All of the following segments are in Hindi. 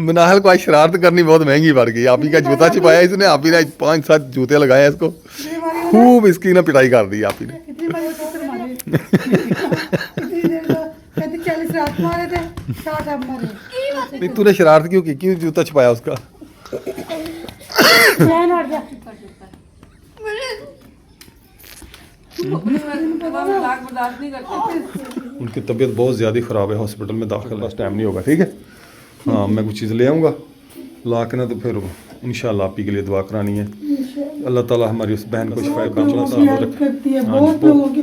मनाहल को आज शरारत करनी बहुत महंगी पड़ गई। आप ही का जूता छिपाया इसने, आप ही ने 5-7 जूते लगाए इसको, खूब इसकी ना पिटाई कर दी आप ही ने। इतनी बार पत्थर मारे, इतनी देर का कहते 40 रात मारे थे, 60 अब मारे। नहीं तूने शरारत क्यों की, क्यों जूता छिपाया उसका? चैन हट जा। उनकी तबीयत बहुत ज़्यादा ख़राब है, हॉस्पिटल में दाखिल है, बस टाइम नहीं होगा। ठीक है, हाँ मैं कुछ चीज़ ले आऊँगा ला के ना, तो फिर इंशाल्लाह आप ही के लिए दुआ करानी है। अल्लाह ताला हमारी उस बहन को शिफाए कामिला अता करती है, रखे। बहुत लोगों के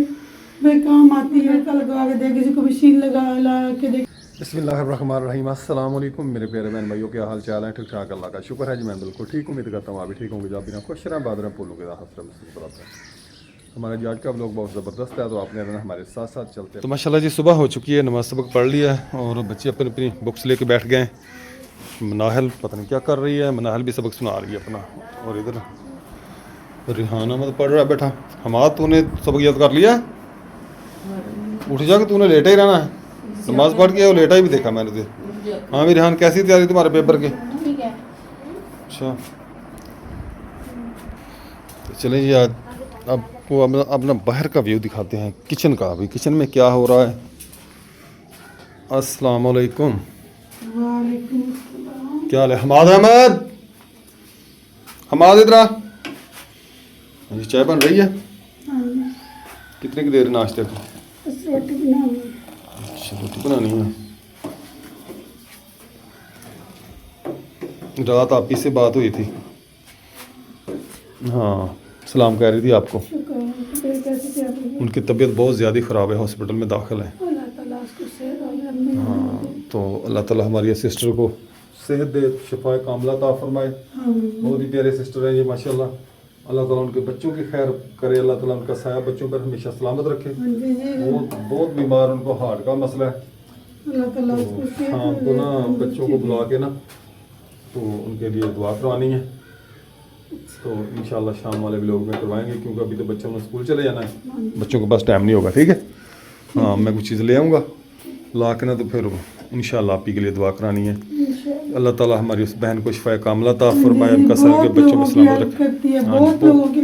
वे काम आती है, कल लगा के दे, किसी को मशीन लगा ला के दे। बिस्मिल्लाहिर्रहमानिर्रहीम, अस्सलाम वालेकुम मेरे प्यारे बहन भाइयों, क्या हाल चाल है? ठीक ठाक, अल्लाह का शुक्र है जी, मैं बिल्कुल ठीक, उम्मीद करता हूँ आप भी ठीक होंगे। जब भी ना खुश रहें, बादर फूलों के बराबर। हमारा जो आज का व्लॉग बहुत ज़बरदस्त है, तो आपने रहना हमारे साथ साथ चलते हैं। तो माशाल्लाह जी सुबह हो चुकी है, नमाज सबक पढ़ लिया है और बच्चे अपनी अपनी बुक्स लेके बैठ गए। मनाहल पता नहीं क्या कर रही है, मनाहल भी सबक सुना रही है अपना, और इधर रिहाना मतलब पढ़ रहा है बैठा। हमाद तूने सबक याद कर लिया? उठ जा, कि तूने लेटा ही रहना है, नमाज पढ़ के और लेटा ही भी देखा मैंने तो। हाँ भी रिहान, कैसी तैयारी तुम्हारे पेपर की? ठीक है। अच्छा, तो चलें जी आज आपको अपना बाहर का व्यू दिखाते हैं, किचन का। अभी किचन में क्या हो रहा है। अस्सलाम वालेकुम, वालेकुम अस्सलाम। क्या हाल है? हमाद अहमद, हमाद इधर आ। ये चाय बन रही है? कितने की देर नाश्ते को? बस रोटी बनानी। अच्छा, रोटी बनानी है। रात आप ही से बात हुई थी, हाँ सलाम कह रही थी आपको। शुक्र है, कैसे क्या करें? उनकी तबीयत बहुत ज़्यादा ख़राब है, हॉस्पिटल में दाखिल है। अल्लाह ताला उसको सेहत और लंबी हाँ, तो अल्लाह ताला हमारी सिस्टर को सेहत दे, शिफाए कामिला अता फरमाए। बहुत ही प्यारे सिस्टर है ये माशाल्लाह। अल्लाह ताला उनके बच्चों की खैर करे, अल्लाह ताला उनका साया बच्चों पर हमेशा सलामत रखे। बहुत बहुत बीमार, उनको हार्ट का मसला है। अल्लाह ताला उसको तो सेहत शाम को ना और बच्चों को बुला के ना, तो उनके लिए दुआ करवानी है। तो इंशाल्लाह शाम वाले व्लॉग में करवाएंगे, क्योंकि अभी तो बच्चों ने स्कूल चले जाना है, बच्चों के पास टाइम नहीं होगा। ठीक है, हाँ मैं कुछ चीज़ ले आऊँगा ला के ना, तो फिर इंशाल्लाह आप ही के लिए दुआ करानी है। अल्लाह ताला हमारी उस बहन को शिफाए कामिला अता फरमाए, उनका सारे के बच्चों में सलामत रखे। करती है, बहुत लोगों के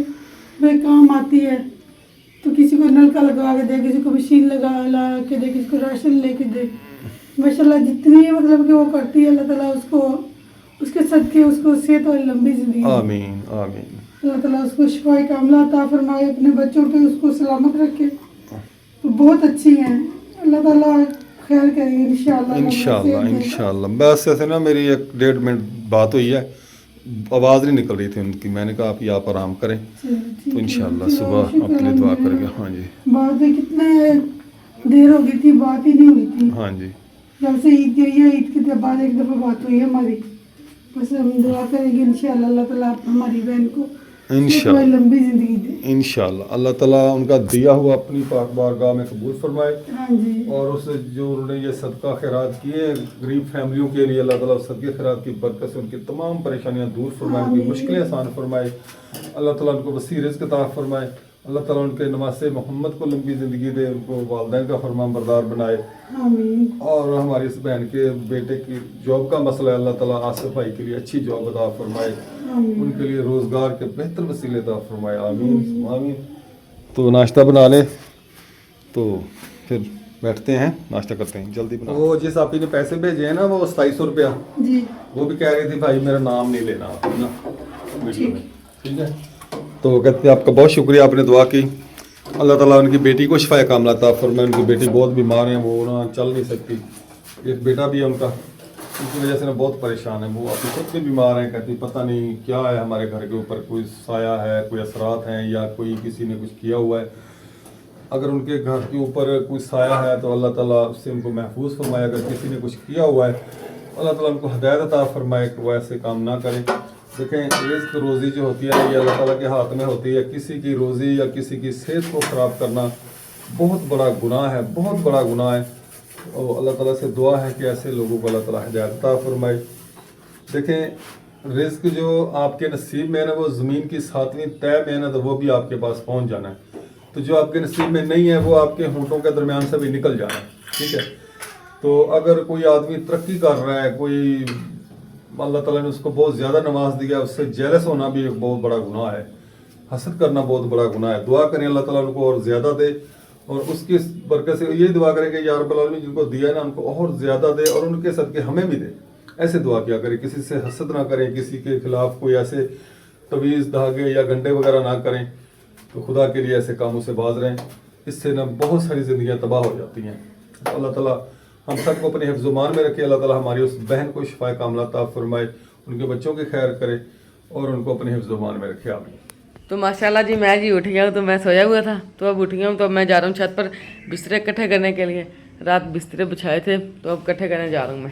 वे काम आती है। तो किसी को नलका लगवा के दे, किसी को मशीन लगा ला के दे, किसी को राशन लेके दे। माशाल्लाह जितनी मतलब कि वो करती है, अल्लाह ताला उसको उसके सदके उसको सेहत और लंबी जिंदगी। आमीन आमीन। अल्लाह ताला उसको शिफाए कामिला अता फरमाए, अपने बच्चों पे उसको सलामत रखे। तो बहुत अच्छी हैं, अल्लाह ताला खैर करेंगे इंशाल्लाह। इंशाल्लाह इंशाल्लाह। बस ऐसे ना मेरी 1-1.5 मिनट बात हुई है, आवाज़ नहीं निकल रही थी उनकी, मैंने कहा आप आप आराम करें, तो इंशाल्लाह सुबह आपके लिए दुआ करेंगे। हाँ जी, बात कितने देर हो गई थी, बात ही नहीं हुई थी। हाँ जी, जब से ईद हुई है, ईद के बाद एक दफ़ा बात हुई है हमारी। बस हम दुआ करेंगे इंशाल्लाह, अल्लाह ताला हमारी बहन को इंशाल्लाह लंबी जिंदगी दे। इंशाल्लाह। अल्लाह ताला उनका दिया हुआ अपनी पाक बारगाह में कबूल फरमाए। हाँ जी। और उससे जो उन्होंने ये सदका खैरात किए गरीब फैमिलियों के लिए, अल्लाह ताला सदके खैरात की बरकत से उनकी तमाम परेशानियां दूर फरमाए, उनकी मुश्किलें आसान फरमाए। अल्लाह ताला उनको वसी रिज़्क़ अता फरमाए। अल्लाह ताला उनके नवासे मोहम्मद को लंबी ज़िंदगी दे, उनको वालिदैन का फरमान बरदार बनाए। आमीन। और हमारी इस बहन के बेटे की जॉब का मसला है, अल्लाह ताला आसिफ भाई के लिए अच्छी जॉब अता फरमाए, उनके लिए रोज़गार के बेहतर वसीले अता फरमाए। आमीन आमीन। तो नाश्ता बना ले, तो फिर बैठते हैं, नाश्ता करते हैं, जल्दी बना। वो जिस आप ही ने पैसे भेजे हैं ना, वो 2700 रुपया, जी वो भी कह रही थी भाई मेरा नाम नहीं लेना आप ना वीडियो में, ठीक है। तो कहते हैं आपका बहुत शुक्रिया, आपने दुआ की। अल्लाह ताला उनकी बेटी को शिफाए कामिला अता फरमाए। उनकी बेटी बहुत बीमार है, वो ना चल नहीं सकती। एक बेटा भी है उनका, उसकी वजह से ना बहुत परेशान है। वो अपनी खुद भी बीमार है, कहती पता नहीं क्या है हमारे घर के ऊपर, कोई साया है, कोई असरात हैं, या कोई किसी ने कुछ किया हुआ है। अगर उनके घर के ऊपर कोई साया है तो अल्लाह ताला उससे उनको महफूज फरमाए। अगर किसी ने कुछ किया हुआ है, अल्लाह ताला उनको हिदायत अता फरमाए कि वो ऐसे काम ना करें। देखें, रिज़्क़ रोज़ी जो होती है ये अल्लाह ताला के हाथ में होती है। किसी की रोज़ी या किसी की सेहत को ख़राब करना बहुत बड़ा गुनाह है, बहुत बड़ा गुनाह है। और अल्लाह ताला से दुआ है कि ऐसे लोगों को अल्लाह ताला हिदायत अता फरमाए। देखें, रिज़्क़ जो आपके नसीब में है ना, वो ज़मीन की 7वीं तय में है ना, तो वो भी आपके पास पहुँच जाना है। तो जो आपके नसीब में नहीं है, वो आपके होंठों के दरमियान से भी निकल जाना है, ठीक है। तो अगर कोई आदमी तरक्की कर रहा है, कोई अल्लाह ताला ने उसको बहुत ज़्यादा नवाज दिया, उससे जेलस होना भी एक बहुत बड़ा गुनाह है, हसद करना बहुत बड़ा गुनाह है। दुआ करें अल्लाह ताला उनको और ज़्यादा दे, और उसकी बरकत से ये दुआ करें कि या रब्बुल आलमीन जिनको दिया है ना उनको और ज़्यादा दे, और उनके सदके हमें भी दे। ऐसे दुआ किया करें, किसी से हसद ना करें, किसी के खिलाफ कोई ऐसे तवीज़ धागे या गंडे वगैरह ना करें, तो खुदा के लिए ऐसे कामों से बाज रहें। इससे ना बहुत सारी ज़िंदगियाँ तबाह हो जाती हैं। तो अल्लाह ताला हम सबको अपने हिफ्ज़-ओ-मान में रखे। अल्लाह ताला हमारी उस बहन को शिफ़ाए कामिला अता फरमाए, उनके बच्चों की खैर करे और उनको अपने हिफ्ज़-ओ-मान में रखे। आमीन। तो माशाल्लाह जी मैं जी उठ गया हूँ, तो मैं सोया हुआ था तो अब उठ गया हूँ, तो अब मैं जा रहा हूँ छत पर बिस्तरे इकट्ठे करने के लिए। रात बिस्तरे बिछाए थे तो अब इकट्ठे करने जा रहा हूँ।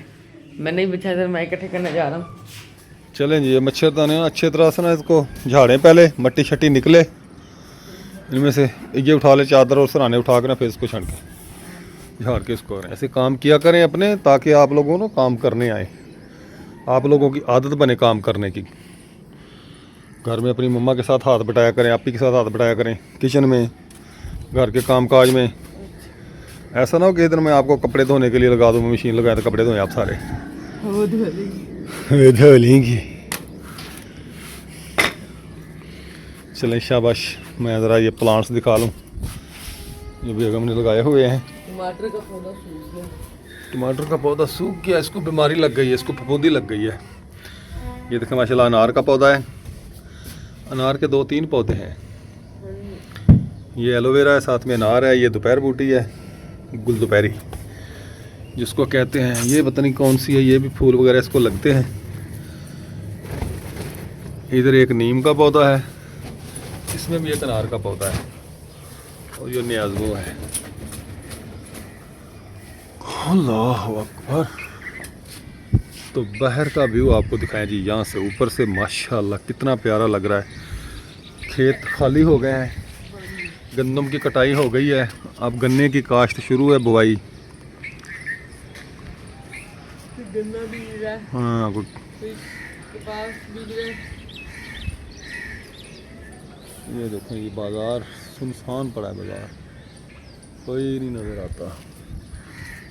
मैं नहीं बिछाए थे, मैं इकट्ठे करने जा रहा हूँ। चलें जी, ये मच्छरदानी अच्छे तरह से ना इसको झाड़ें, पहले मट्टी शट्टी निकले इनमें से, ये उठा ले चादर और सराने उठा के ना फिर इसको छड़ के झाड़ के इसको करें। ऐसे काम किया करें अपने, ताकि आप लोगों को काम करने आए, आप लोगों की आदत बने काम करने की। घर में अपनी मम्मा के साथ हाथ बटाया करें, आपी के साथ हाथ बटाया करें, किचन में, घर के काम काज में। ऐसा ना हो कि इधर मैं आपको कपड़े धोने के लिए लगा दूँ, मशीन लगाया तो कपड़े धोएं आप सारे, वो धो लेंगी। चलें शाबाश, मैं ज़रा ये प्लांट्स दिखा लूँ जो बेगम ने लगाए हुए हैं। टमाटर का पौधा सूख गया, टमाटर का पौधा सूख गया, इसको बीमारी लग गई है, इसको फफूंदी लग गई है। ये देखें माशाल्लाह अनार का पौधा है, अनार के 2-3 पौधे हैं। ये एलोवेरा है, साथ में अनार है, ये दोपहर बूटी है, गुल दोपहरी जिसको कहते हैं। ये पता नहीं कौन सी है, ये भी फूल वगैरह इसको लगते हैं। इधर एक नीम का पौधा है, इसमें भी एक अनार का पौधा है, और ये न्याज़ो है। अल्लाह अकबर। तो बाहर का व्यू आपको दिखाएं जी, यहाँ से ऊपर से माशाल्लाह कितना प्यारा लग रहा है। खेत खाली हो गए हैं, गंदम की कटाई हो गई है, अब गन्ने की काश्त शुरू है, बुआई। गन्ना बीज रहा है, हाँ कपास बीज रहा है। ये देखो, ये बाज़ार सुनसान पड़ा है, बाज़ार कोई नहीं नज़र आता।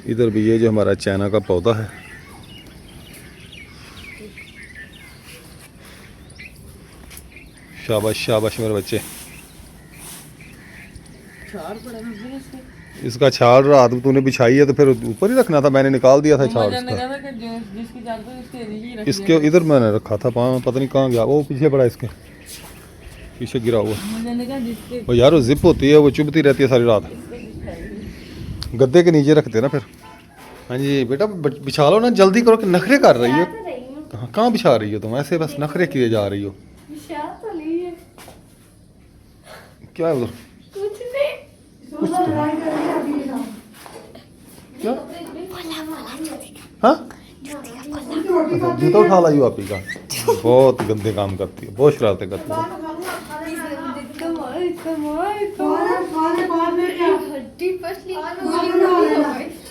इधर भी ये जो हमारा चाइना का पौधा है, शाबाश शाबाश मेरे बच्चे। छाड़ पड़ा है ना इसके। इसका छाल रात में तूने बिछाई है तो फिर ऊपर ही रखना था, मैंने निकाल दिया था छाल मम्मा ने इसका। कहा था कि जिसकी चादर है उसके नीचे ही रख इसके इधर मैंने रखा था, पाँव पता नहीं कहाँ गया, वो पीछे पड़ा, इसके पीछे गिरा हुआ। मम्मा ने कहा जिसके वो यार वो जिप होती है, वो चुभती रहती है सारी रात, गद्दे के नीचे रखते हैं ना फिर। हाँ जी बेटा बिछा लो ना, जल्दी करो कि नखरे कर रही हो। कहाँ बिछा रही हो तुम, ऐसे बस नखरे किए जा रही हो। क्या है उधर, कुछ तो क्या? हाँ अच्छा, जूता उठा लाई हो आप ही का, बहुत गंदे काम करती है, बहुत शरारतें करती है।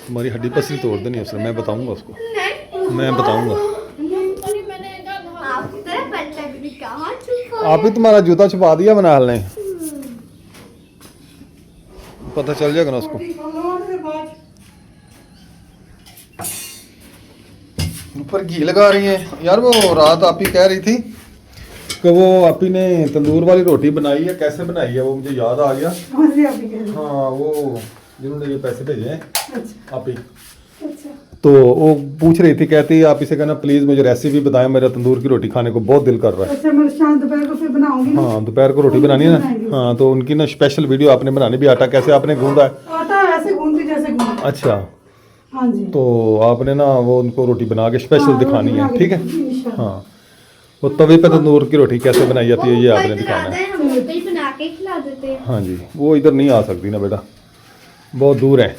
तुम्हारी हड्डी पसली तोड़ देनी उसने, मैं बताऊंगा उसको, मैं बताऊंगा। आप ही तुम्हारा जूता छुपा दिया बनाल ने, पता चल जाएगा ना उसको। ऊपर घी लगा रही है यार। वो रात आप ही कह रही थी कि वो आप ही ने तंदूर वाली रोटी बनाई है, कैसे बनाई है वो मुझे याद आ गया। हाँ वो जिन्होंने ये पैसे भेजे हैं आप ही, तो वो पूछ रही थी, कहती आप इसे कहना प्लीज मुझे रेसिपी बताएं, मेरा तंदूर की रोटी खाने को बहुत दिल कर रहा है। अच्छा मैं शाम दोपहर को फिर बनाऊंगी। हाँ दोपहर को रोटी बनानी है ना। हाँ तो उनकी ना स्पेशल वीडियो आपने बनानी भी। आटा कैसे आपने गूंदा है? आटा ऐसे गूंथती जैसे गूंथती। अच्छा हाँ जी। तो आपने ना वो उनको रोटी बना के स्पेशल दिखानी है, ठीक है। हाँ वो तवे पे तंदूर की रोटी कैसे बनाई जाती है ये आपने दिखाना है। बना के खिला देते हैं। हाँ जी वो इधर नहीं आ सकती ना बेटा, बहुत दूर है।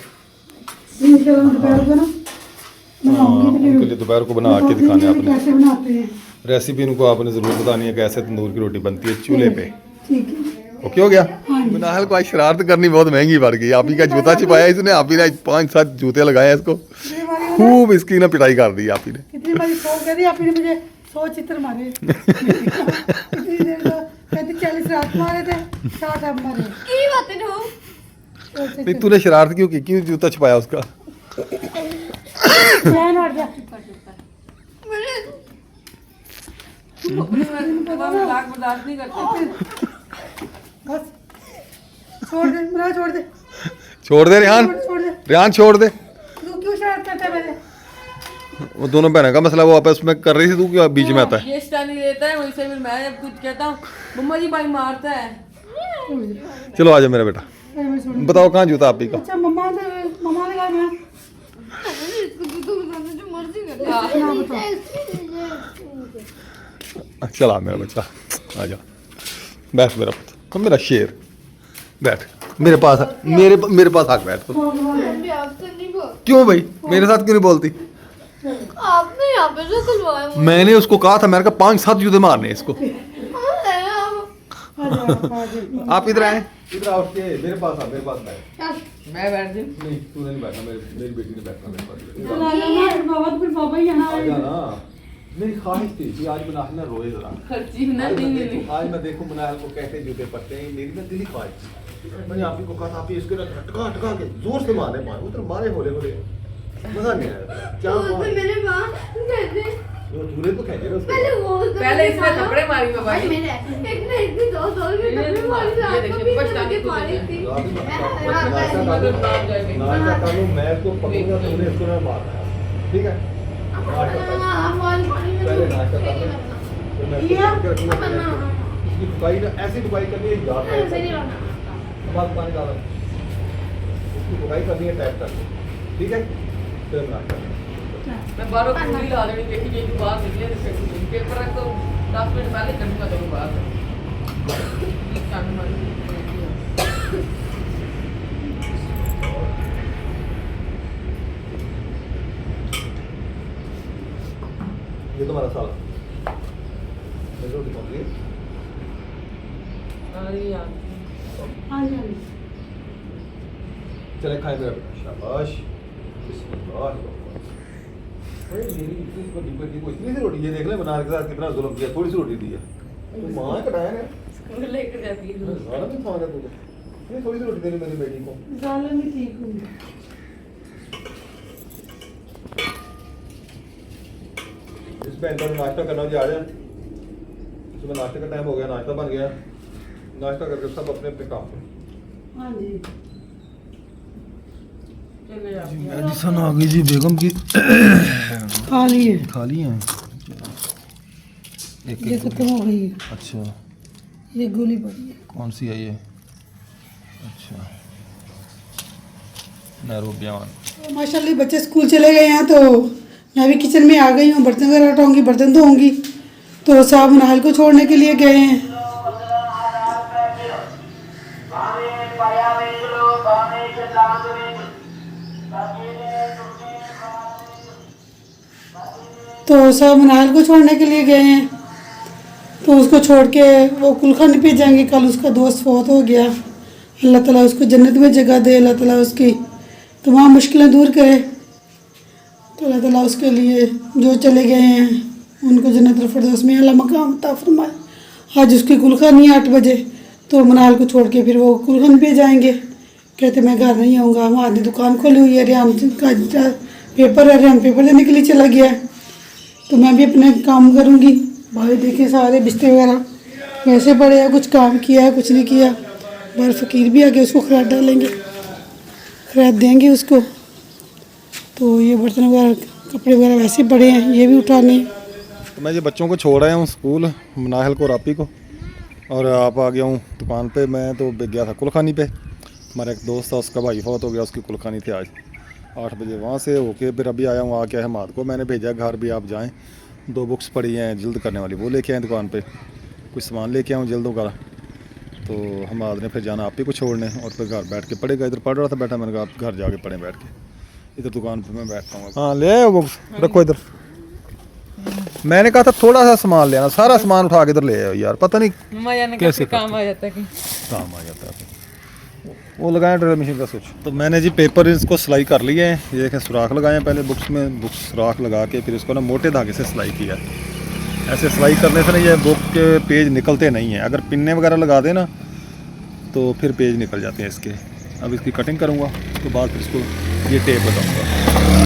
दोपहर को ना हाँ उनके लिए दोपहर को बना के दिखाने आपने कैसे बनाते हैं रेसिपी, उनको आपने ज़रूर बतानी है कैसे तंदूर की रोटी बनती है चूल्हे पे। ठीक है। ओके हो गया। बिनाहल को आज शरारत करनी बहुत महंगी पड़ गई। आप ही का जूता छिपाया इसने, आप ही ने 5-7 जूते लगाए इसको, खूब इसकी ना पिटाई कर दी आप ही ने। कितनी बारी सौ कह दी आपने मुझे, 100 चित्र मारे। इतनी देर तो कहती 40 रात मारे थे, 60 अब मारे। की बात है हो। नहीं तूने शरारत क्यों की, क्यों जूता छुपाया उसका? चैन हट जा। लाख बर्दाश्त नहीं करते। बस छोड़ दे मेरा, छोड़ दे, छोड़ दे रेहान, छोड़ दे। रेहान छोड़ दे। तू क्यों शरारत करता है मेरे? वो दोनों बहनों का मसला वो आपस में कर रही थी, तू क्यों बीच में आता है? ये स्टैंड लेता है वैसे फिर मैं जब कुछ कहता हूँ मम्मा जी भाई मारता है। चलो आ जाओ मेरा बेटा, अरे मैं छोड़। बताओ कहाँ जूता आप ही का? अच्छा मम्मा ने कहा मैं जो मर्जी कर ना बता। चला मेरा बच्चा, आ जा, बैठ मेरा पुत्र, मेरा शेर, बैठ मेरे पास, मेरे पास आके बैठ। मैं आपसे नहीं बोल, क्यों भाई मेरे साथ क्यों नहीं बोलती? आपने यहाँ पे जो खुलवाया मुझे। मैंने उसको कहा था, मैंने कहा 5-7 जूते मारने हैं इसको। आप इधर आए, इधर आओ के मेरे पास आ, मेरे पास बैठ। मैं बैठ दी। नहीं तूने नहीं बैठना, मेरी बेटी ने बैठना मेरे पास। बाबा फिर बाबा यहाँ आ जाना, मेरी ख्वाहिश थी कि आज मुनाहिल ना रोए जरा। खर्ची ना नहीं मिली। आज मैं देखूं मुनाहिल को कैसे जूते पड़ते हैं, मेरी ना दिली ख्वाहिश थी। मैंने आप ही को कहा था, आप ही इसके ना टका के जोर से मारे उधर मारे होले मजा नहीं आया। क्या तो उसने मेरे बाल कहते वो धूले तो खेचे ना पहले उसको। वो पहले इसने थप्पड़े मारी बाबा भाई जी। मेरे एक ना एक दो में थप्पड़े मारी ये रात देखिए, को भी पछताने थप्पड़े को मारी थी। नाश्ता डालू, मैं इसको पकड़ूंगा, तुमने इसको ना मारना है, ठीक है? पहले नाश्ता कर लो, फिर मैं इसको पकड़ के रखूंगा। इसकी बुकाई ना ऐसी बुकाई करनी है, याद है बात पानी डालो, इसकी बुकाई करनी है टाइप करके, ठीक है? फिर नाश्ता मैं बारों पूरी ला देनी देखी कि बाहर निकले तो फिर पेपर रख तो 10 मिनट पहले करूंगा तो बाहर ये तुम्हारा साल मेरे रोटी पक गई। चले खाए मेरा बेटा, शाबाश, बिस्मिल्लाह। अरे मेरी इतनी बड़ी बड़ी को इतनी सी रोटी, ये देख ले बनार के साथ कितना जुल्म किया, थोड़ी सी रोटी दी है। तो माँ कटाया ने स्कूल लेकर जाती है। ज़्यादा नहीं खाना तुझे, ये थोड़ी सी रोटी देनी मेरी बेटी को। जाले में ठीक हूँ। इस बहन का नाश्ता करना जी, आ जाए। सुबह नाश्ते का टाइम हो गया, नाश्ता बन गया, नाश्ता करके सब अपने अपने काम पे। हाँ जी चले जाओ। मेडिसन आ गई जी बेगम की, खा लिए, खा ली हैं एक ये खत्म हो गई है, अच्छा ये गोली पड़ी है। कौन सी है ये? अच्छा नैरोबियान। माशाल्लाह बच्चे स्कूल चले गए हैं तो मैं भी किचन में आ गई हूँ, बर्तन वगैरह उठाऊंगी, बर्तन धोऊंगी। तो साहब मुनाहिल को छोड़ने के लिए गए हैं। तो साहब मुनाहिल को छोड़ने के लिए गए हैं, तो उसको छोड़ के वो कुलखानी पे जाएंगे। कल उसका दोस्त फौत हो गया, अल्लाह ताला उसको जन्नत में जगह दे, अल्लाह ताला उसकी तमाम मुश्किलें दूर करे। तो अल्लाह ताला उसके लिए जो चले गए हैं उनको जन्नत फिरदौस में अल्लाह मकाम अता फरमाए। आज उसकी कुलखानी है 8 बजे, तो मुनाहिल को छोड़ के फिर वो कुलखानी पे जाएंगे। कहते मैं घर नहीं आऊँगा, वहाँ आधी दुकान खोली हुई है, रेहान का पेपर है, रेहान पेपर देने के लिए चला गया है। तो मैं भी अपने काम करूँगी। भाई देखिए सारे बिस्तर वगैरह वैसे पड़े हैं, कुछ काम किया है कुछ नहीं किया। बाहर फ़कीर भी आके उसको खराद डालेंगे, खराद देंगे उसको। तो ये बर्तन वगैरह कपड़े वगैरह वैसे पड़े हैं, ये भी उठाने। तो मैं ये बच्चों को छोड़ आया हूँ स्कूल, मुनाहिल को रापी को, और आप आ गया हूँ दुकान पे। मैं तो गया था कुलखानी पे, हमारा एक दोस्त था उसका भाई फौत हो गया, उसकी कुलखानी थी आज 8 बजे। वहाँ से होके फिर अभी आया हूँ, आके अहमद को मैंने भेजा घर भी आप जाएँ। 2 बुक्स पड़ी हैं जल्द करने वाली, वो लेके आए दुकान पे, कुछ सामान लेके आऊँ जल्दों का। तो अहमद ने फिर जाना आप ही को छोड़ने, और फिर घर बैठ के पढ़ेगा। इधर पढ़ रहा था बैठा, मैंने कहा आप घर जाके पढ़ें बैठ के, इधर दुकान पे मैं बैठता हूँ। हाँ ले आओ बुक्स, रखो इधर। मैंने कहा था थोड़ा सा सामान लेना, सारा सामान उठा के इधर ले आओ यार, पता नहीं मम्मा जाने कैसे का काम आ जाता है कि काम आ जाता है। वो लगाया ड्रिल मशीन का स्विच। तो मैंने जी पेपर इसको सिलाई कर लिए हैं, ये देखें सुराख लगाए हैं पहले बुक्स में, बुक्स सुराख लगा के फिर इसको ना मोटे धागे से सिलाई किया है। ऐसे सिलाई करने से ना ये बुक के पेज निकलते नहीं हैं, अगर पिन्ने वगैरह लगा देना तो फिर पेज निकल जाते हैं इसके। अब इसकी कटिंग करूँगा, उसके बाद फिर इसको ये टेप बताऊँगा।